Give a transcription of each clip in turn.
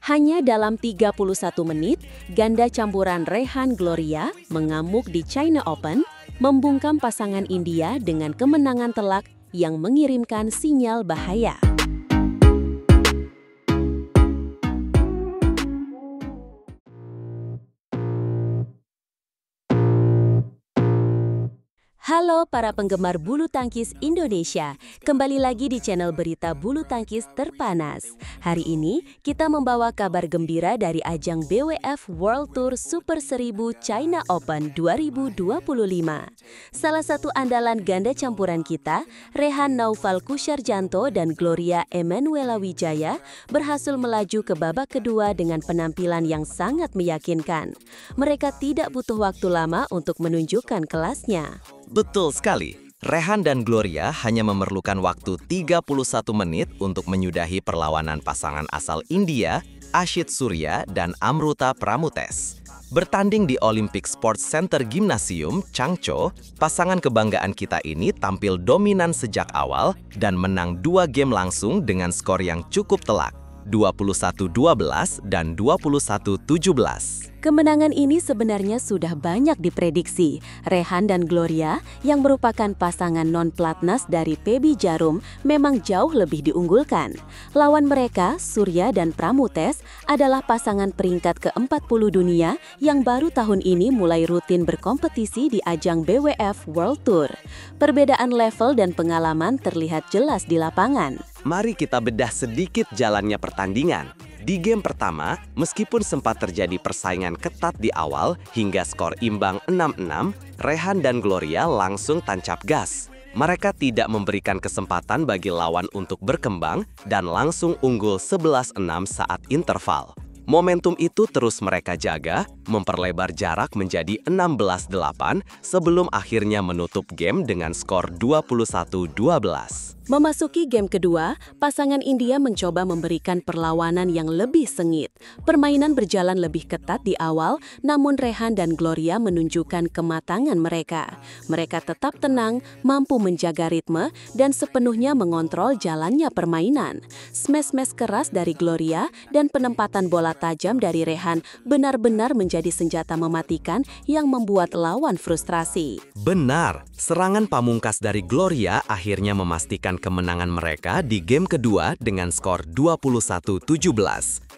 Hanya dalam 31 menit, ganda campuran Rehan Gloria mengamuk di China Open, membungkam pasangan India dengan kemenangan telak yang mengirimkan sinyal bahaya. Halo para penggemar bulu tangkis Indonesia, kembali lagi di channel berita bulu tangkis terpanas. Hari ini kita membawa kabar gembira dari ajang BWF World Tour Super 1000 China Open 2025. Salah satu andalan ganda campuran kita, Rehan Naufal Kusarjanto dan Gloria Emanuela Wijaya, berhasil melaju ke babak kedua dengan penampilan yang sangat meyakinkan. Mereka tidak butuh waktu lama untuk menunjukkan kelasnya. Betul sekali. Rehan dan Gloria hanya memerlukan waktu 31 menit untuk menyudahi perlawanan pasangan asal India, Ashit Surya dan Amruta Pramutes. Bertanding di Olympic Sports Center Gymnasium, Changzhou, pasangan kebanggaan kita ini tampil dominan sejak awal dan menang 2 game langsung dengan skor yang cukup telak, 21-12 dan 21-17. Kemenangan ini sebenarnya sudah banyak diprediksi. Rehan dan Gloria, yang merupakan pasangan non-platnas dari PB Jarum, memang jauh lebih diunggulkan. Lawan mereka, Surya dan Pramutes, adalah pasangan peringkat ke-40 dunia yang baru tahun ini mulai rutin berkompetisi di ajang BWF World Tour. Perbedaan level dan pengalaman terlihat jelas di lapangan. Mari kita bedah sedikit jalannya pertandingan. Di game pertama, meskipun sempat terjadi persaingan ketat di awal hingga skor imbang 6-6, Rehan dan Gloria langsung tancap gas. Mereka tidak memberikan kesempatan bagi lawan untuk berkembang dan langsung unggul 11-6 saat interval. Momentum itu terus mereka jaga, memperlebar jarak menjadi 16-8 sebelum akhirnya menutup game dengan skor 21-12. Memasuki game kedua, pasangan India mencoba memberikan perlawanan yang lebih sengit. Permainan berjalan lebih ketat di awal, namun Rehan dan Gloria menunjukkan kematangan mereka. Mereka tetap tenang, mampu menjaga ritme, dan sepenuhnya mengontrol jalannya permainan. Smash-smash keras dari Gloria dan penempatan bola tajam dari Rehan benar-benar menjadi senjata mematikan yang membuat lawan frustrasi. Benar, serangan pamungkas dari Gloria akhirnya memastikan kemenangan mereka di game kedua dengan skor 21-17,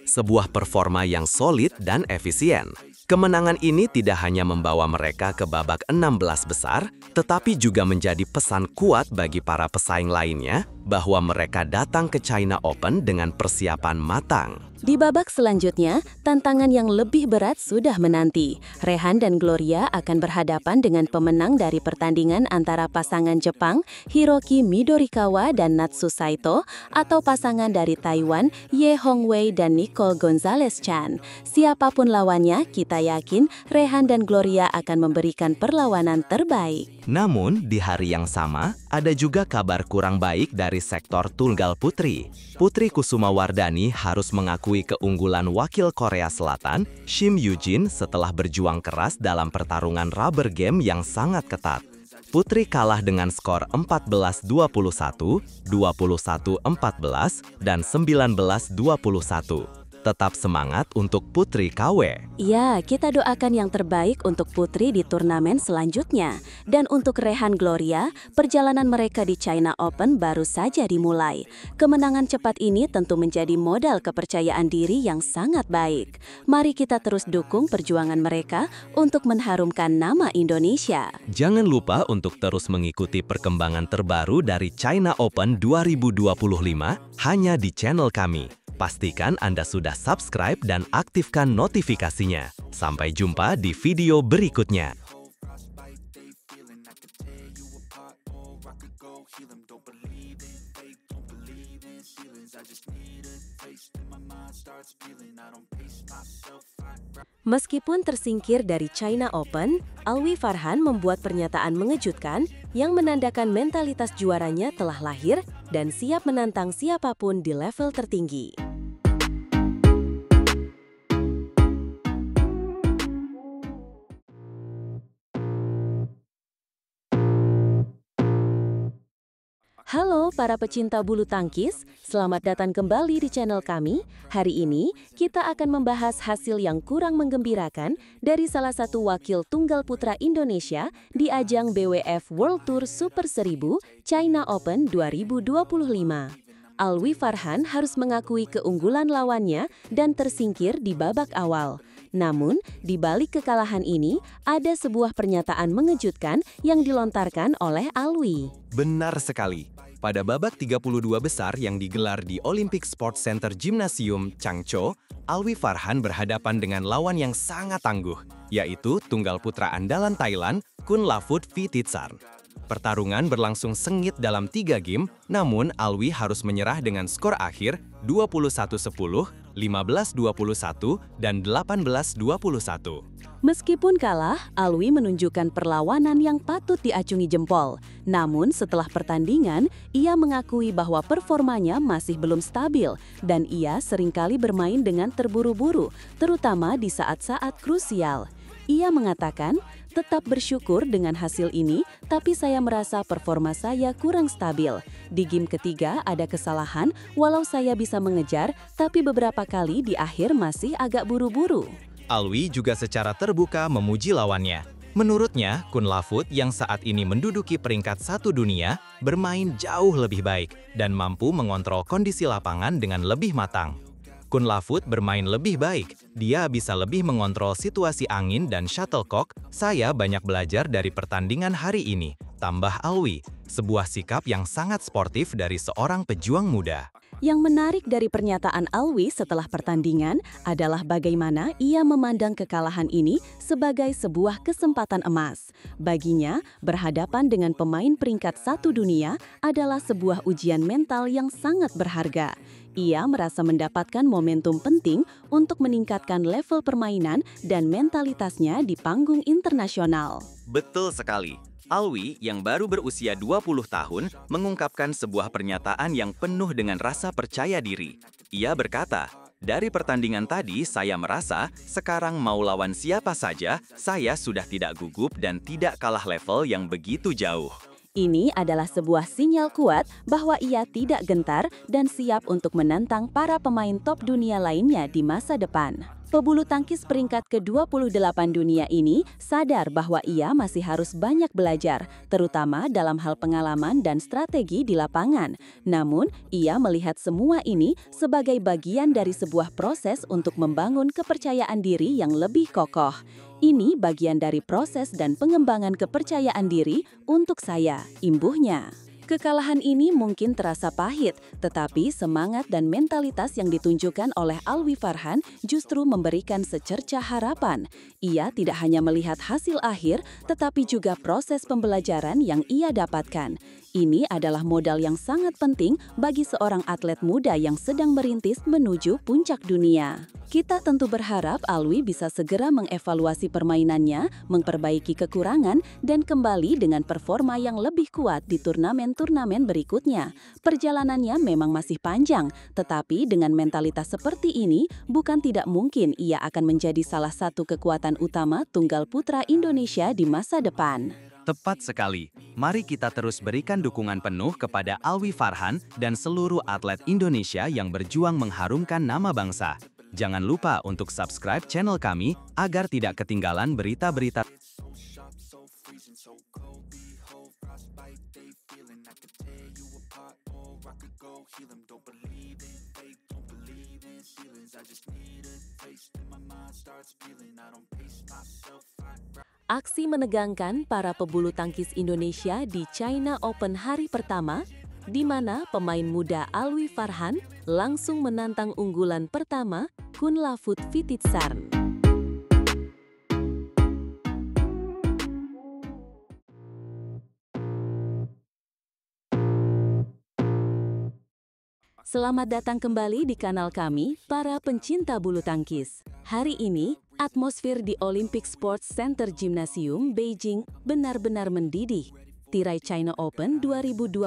sebuah performa yang solid dan efisien. Kemenangan ini tidak hanya membawa mereka ke babak 16 besar, tetapi juga menjadi pesan kuat bagi para pesaing lainnya bahwa mereka datang ke China Open dengan persiapan matang. Di babak selanjutnya, tantangan yang lebih berat sudah menanti. Rehan dan Gloria akan berhadapan dengan pemenang dari pertandingan antara pasangan Jepang, Hiroki Midorikawa dan Natsu Saito, atau pasangan dari Taiwan, Ye Hongwei dan Nicole Gonzalez Chan. Siapapun lawannya, kita yakin Rehan dan Gloria akan memberikan perlawanan terbaik. Namun, di hari yang sama, ada juga kabar kurang baik dari sektor tunggal putri. Putri Kusumawardhani harus mengakui keunggulan wakil Korea Selatan, Shim Yoo-jin, setelah berjuang keras dalam pertarungan rubber game yang sangat ketat. Putri kalah dengan skor 14-21, 21-14, dan 19-21. Tetap semangat untuk Putri KW. Ya, kita doakan yang terbaik untuk Putri di turnamen selanjutnya. Dan untuk Rehan Gloria, perjalanan mereka di China Open baru saja dimulai. Kemenangan cepat ini tentu menjadi modal kepercayaan diri yang sangat baik. Mari kita terus dukung perjuangan mereka untuk mengharumkan nama Indonesia. Jangan lupa untuk terus mengikuti perkembangan terbaru dari China Open 2025 hanya di channel kami. Pastikan Anda sudah subscribe dan aktifkan notifikasinya. Sampai jumpa di video berikutnya. Meskipun tersingkir dari China Open, Alwi Farhan membuat pernyataan mengejutkan yang menandakan mentalitas juaranya telah lahir dan siap menantang siapapun di level tertinggi. Halo para pecinta bulu tangkis, selamat datang kembali di channel kami. Hari ini kita akan membahas hasil yang kurang menggembirakan dari salah satu wakil tunggal putra Indonesia di ajang BWF World Tour Super 1000 China Open 2025. Alwi Farhan harus mengakui keunggulan lawannya dan tersingkir di babak awal. Namun, di balik kekalahan ini, ada sebuah pernyataan mengejutkan yang dilontarkan oleh Alwi. Benar sekali. Pada babak 32 besar yang digelar di Olympic Sports Center Gymnasium Changzhou, Alwi Farhan berhadapan dengan lawan yang sangat tangguh, yaitu tunggal putra andalan Thailand, Kunlavut Phititharn. Pertarungan berlangsung sengit dalam 3 game, namun Alwi harus menyerah dengan skor akhir 21-10, 15-21, dan 18-21. Meskipun kalah, Alwi menunjukkan perlawanan yang patut diacungi jempol. Namun setelah pertandingan, ia mengakui bahwa performanya masih belum stabil dan ia seringkali bermain dengan terburu-buru, terutama di saat-saat krusial. Ia mengatakan, tetap bersyukur dengan hasil ini, tapi saya merasa performa saya kurang stabil. Di game ketiga ada kesalahan, walau saya bisa mengejar, tapi beberapa kali di akhir masih agak buru-buru. Alwi juga secara terbuka memuji lawannya. Menurutnya, Kunlavut yang saat ini menduduki peringkat 1 dunia, bermain jauh lebih baik dan mampu mengontrol kondisi lapangan dengan lebih matang. Kunlavut bermain lebih baik, dia bisa lebih mengontrol situasi angin dan shuttlecock. Saya banyak belajar dari pertandingan hari ini, tambah Alwi, sebuah sikap yang sangat sportif dari seorang pejuang muda. Yang menarik dari pernyataan Alwi setelah pertandingan adalah bagaimana ia memandang kekalahan ini sebagai sebuah kesempatan emas. Baginya, berhadapan dengan pemain peringkat 1 dunia adalah sebuah ujian mental yang sangat berharga. Ia merasa mendapatkan momentum penting untuk meningkatkan level permainan dan mentalitasnya di panggung internasional. Betul sekali. Alwi, yang baru berusia 20 tahun, mengungkapkan sebuah pernyataan yang penuh dengan rasa percaya diri. Ia berkata, "Dari pertandingan tadi, saya merasa sekarang mau lawan siapa saja, saya sudah tidak gugup dan tidak kalah level yang begitu jauh." Ini adalah sebuah sinyal kuat bahwa ia tidak gentar dan siap untuk menantang para pemain top dunia lainnya di masa depan. Pebulu tangkis peringkat ke-28 dunia ini sadar bahwa ia masih harus banyak belajar, terutama dalam hal pengalaman dan strategi di lapangan. Namun, ia melihat semua ini sebagai bagian dari sebuah proses untuk membangun kepercayaan diri yang lebih kokoh. Ini bagian dari proses dan pengembangan kepercayaan diri untuk saya, imbuhnya. Kekalahan ini mungkin terasa pahit, tetapi semangat dan mentalitas yang ditunjukkan oleh Alwi Farhan justru memberikan secercah harapan. Ia tidak hanya melihat hasil akhir, tetapi juga proses pembelajaran yang ia dapatkan. Ini adalah modal yang sangat penting bagi seorang atlet muda yang sedang merintis menuju puncak dunia. Kita tentu berharap Alwi bisa segera mengevaluasi permainannya, memperbaiki kekurangan, dan kembali dengan performa yang lebih kuat di turnamen-turnamen berikutnya. Perjalanannya memang masih panjang, tetapi dengan mentalitas seperti ini, bukan tidak mungkin ia akan menjadi salah satu kekuatan utama tunggal putra Indonesia di masa depan. Tepat sekali. Mari kita terus berikan dukungan penuh kepada Alwi Farhan dan seluruh atlet Indonesia yang berjuang mengharumkan nama bangsa. Jangan lupa untuk subscribe channel kami agar tidak ketinggalan berita-berita. Aksi menegangkan para pebulu tangkis Indonesia di China Open hari pertama, di mana pemain muda Alwi Farhan langsung menantang unggulan pertama Kunlavut Phititharn. Selamat datang kembali di kanal kami, para pencinta bulu tangkis. Hari ini, atmosfer di Olympic Sports Center Gymnasium Beijing benar-benar mendidih. Tirai China Open 2025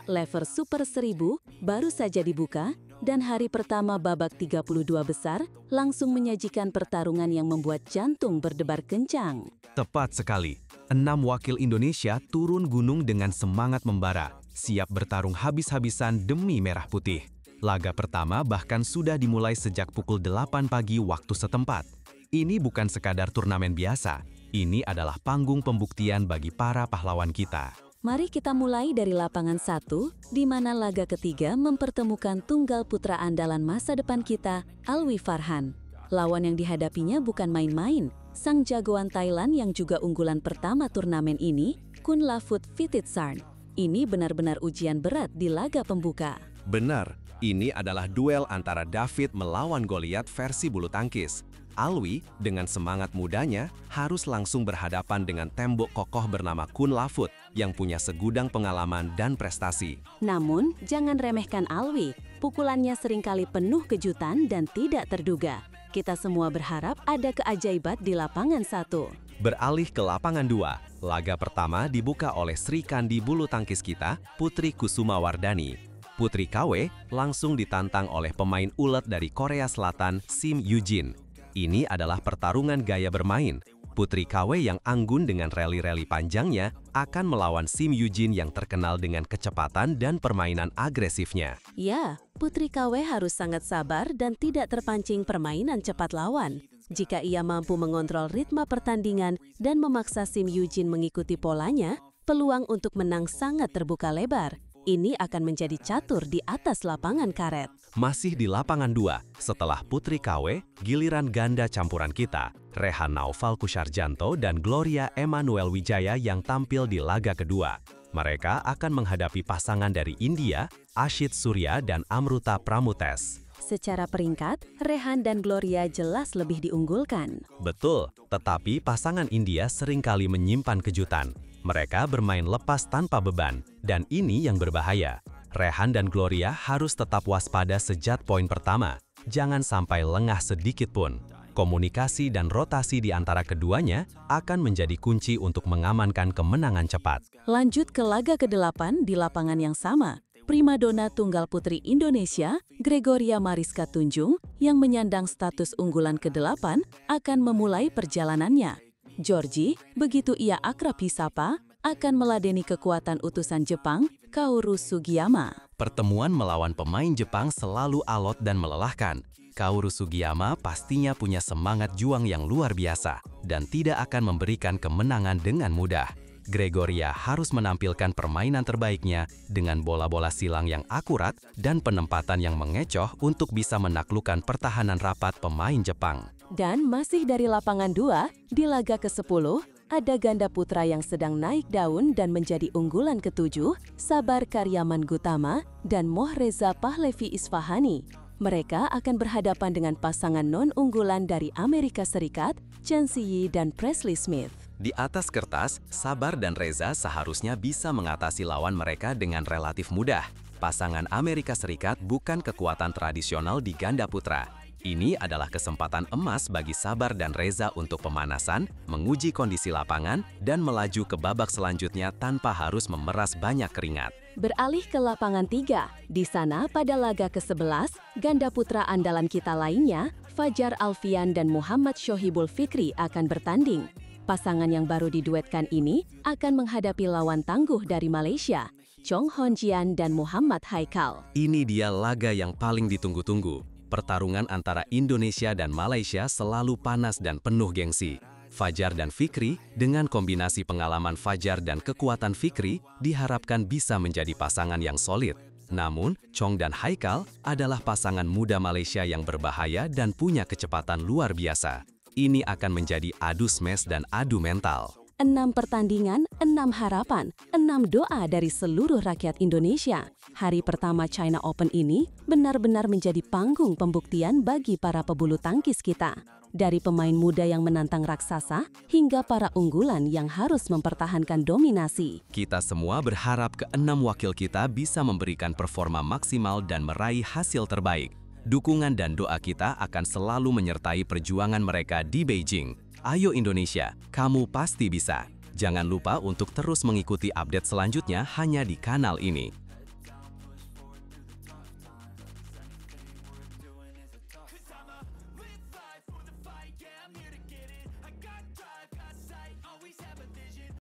level Super 1000 baru saja dibuka, dan hari pertama babak 32 besar langsung menyajikan pertarungan yang membuat jantung berdebar kencang. Tepat sekali. 6 wakil Indonesia turun gunung dengan semangat membara. siap bertarung habis-habisan demi merah putih. Laga pertama bahkan sudah dimulai sejak pukul 8 pagi waktu setempat. Ini bukan sekadar turnamen biasa, ini adalah panggung pembuktian bagi para pahlawan kita. Mari kita mulai dari lapangan 1, di mana laga ketiga mempertemukan tunggal putra andalan masa depan kita, Alwi Farhan. Lawan yang dihadapinya bukan main-main, sang jagoan Thailand yang juga unggulan pertama turnamen ini, Kunlavut Phititharn. Ini benar-benar ujian berat di laga pembuka. Benar, ini adalah duel antara David melawan Goliat versi bulu tangkis. Alwi, dengan semangat mudanya, harus langsung berhadapan dengan tembok kokoh bernama Kunlavut yang punya segudang pengalaman dan prestasi. Namun, jangan remehkan Alwi. Pukulannya seringkali penuh kejutan dan tidak terduga. Kita semua berharap ada keajaiban di lapangan 1. Beralih ke lapangan 2, laga pertama dibuka oleh Sri Kandi bulu tangkis kita, Putri Kusumawardhani. Putri KW langsung ditantang oleh pemain ulet dari Korea Selatan, Sim Yoo-jin. Ini adalah pertarungan gaya bermain. Putri KW yang anggun dengan rally-rally panjangnya akan melawan Sim Yoo-jin yang terkenal dengan kecepatan dan permainan agresifnya. Ya, Putri KW harus sangat sabar dan tidak terpancing permainan cepat lawan. Jika ia mampu mengontrol ritme pertandingan dan memaksa Sim Yoo-jin mengikuti polanya, peluang untuk menang sangat terbuka lebar. Ini akan menjadi catur di atas lapangan karet. Masih di lapangan 2, setelah Putri KW, giliran ganda campuran kita, Rehan Naufal Kusarjanto dan Gloria Emmanuel Wijaya yang tampil di laga kedua. Mereka akan menghadapi pasangan dari India, Ashit Surya dan Amruta Pramutes. Secara peringkat, Rehan dan Gloria jelas lebih diunggulkan. Betul, tetapi pasangan India seringkali menyimpan kejutan. Mereka bermain lepas tanpa beban, dan ini yang berbahaya. Rehan dan Gloria harus tetap waspada sejak poin pertama. Jangan sampai lengah sedikit pun. Komunikasi dan rotasi di antara keduanya akan menjadi kunci untuk mengamankan kemenangan cepat. Lanjut ke laga ke-8 di lapangan yang sama. Primadona tunggal putri Indonesia, Gregoria Mariska Tunjung, yang menyandang status unggulan ke-8, akan memulai perjalanannya. Georgie, begitu ia akrab disapa, akan meladeni kekuatan utusan Jepang, Kaoru Sugiyama. Pertemuan melawan pemain Jepang selalu alot dan melelahkan. Kaoru Sugiyama pastinya punya semangat juang yang luar biasa dan tidak akan memberikan kemenangan dengan mudah. Gregoria harus menampilkan permainan terbaiknya dengan bola-bola silang yang akurat dan penempatan yang mengecoh untuk bisa menaklukkan pertahanan rapat pemain Jepang. Dan masih dari lapangan 2, di laga ke-10, ada ganda putra yang sedang naik daun dan menjadi unggulan ke-7, Sabar Karyaman Gutama dan Mohreza Pahlevi Isfahani. Mereka akan berhadapan dengan pasangan non-unggulan dari Amerika Serikat, Chen Ziyi dan Presley Smith. Di atas kertas, Sabar dan Reza seharusnya bisa mengatasi lawan mereka dengan relatif mudah. Pasangan Amerika Serikat bukan kekuatan tradisional di ganda putra. Ini adalah kesempatan emas bagi Sabar dan Reza untuk pemanasan, menguji kondisi lapangan, dan melaju ke babak selanjutnya tanpa harus memeras banyak keringat. Beralih ke lapangan 3, di sana pada laga ke-11, ganda putra andalan kita lainnya, Fajar Alfian dan Muhammad Shohibul Fikri akan bertanding. Pasangan yang baru diduetkan ini akan menghadapi lawan tangguh dari Malaysia, Chong Hon Jian dan Muhammad Haikal. Ini dia laga yang paling ditunggu-tunggu. Pertarungan antara Indonesia dan Malaysia selalu panas dan penuh gengsi. Fajar dan Fikri, dengan kombinasi pengalaman Fajar dan kekuatan Fikri, diharapkan bisa menjadi pasangan yang solid. Namun, Chong dan Haikal adalah pasangan muda Malaysia yang berbahaya dan punya kecepatan luar biasa. Ini akan menjadi adu smash dan adu mental. 6 pertandingan, 6 harapan, 6 doa dari seluruh rakyat Indonesia. Hari pertama China Open ini benar-benar menjadi panggung pembuktian bagi para pebulu tangkis kita. Dari pemain muda yang menantang raksasa, hingga para unggulan yang harus mempertahankan dominasi. Kita semua berharap ke-6 wakil kita bisa memberikan performa maksimal dan meraih hasil terbaik. Dukungan dan doa kita akan selalu menyertai perjuangan mereka di Beijing. Ayo Indonesia, kamu pasti bisa. Jangan lupa untuk terus mengikuti update selanjutnya hanya di kanal ini.